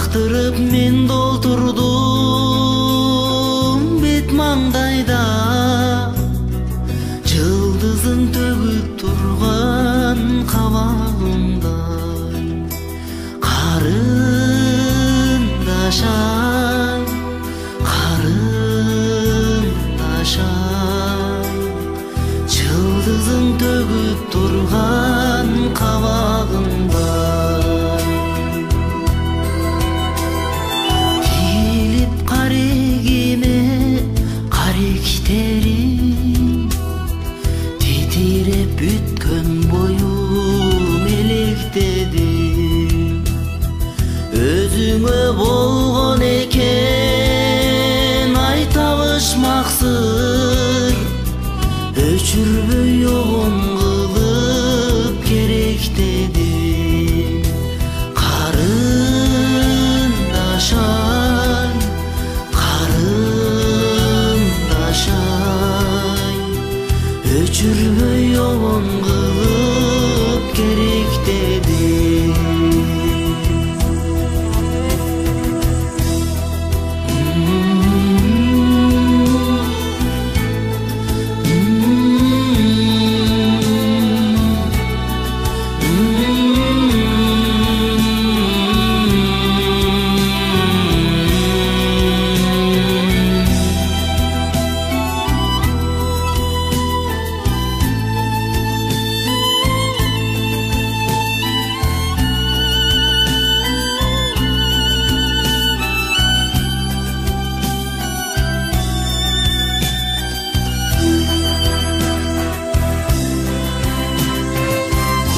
Жактырып мен долтурдум бет маңдайда, жылдызын төгүп турган кабагымдай. Карындашай, карындашай, жылдызын төгүп турган кабагымдай. Тилип карегиме каректерим, титиреп бүткөн боюм электедим. Өзүңө болгон экен ай табышмак сыр, өчүрбөй огон кылып керектедим. Карындашай, карындашай, өчүрбөй огон кылып керектедим.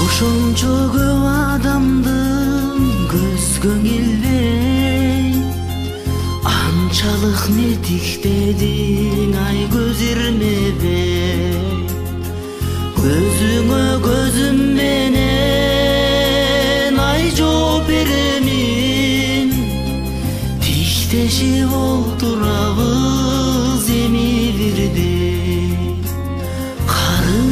Ошончо көп адамдын көзгө келбей, анчалык нетиктедиң ай көз ирмебей. Көзүңө көзүм менен ай жооп беремин, тиктешип олтурабыз эми бирдей. Карындашай,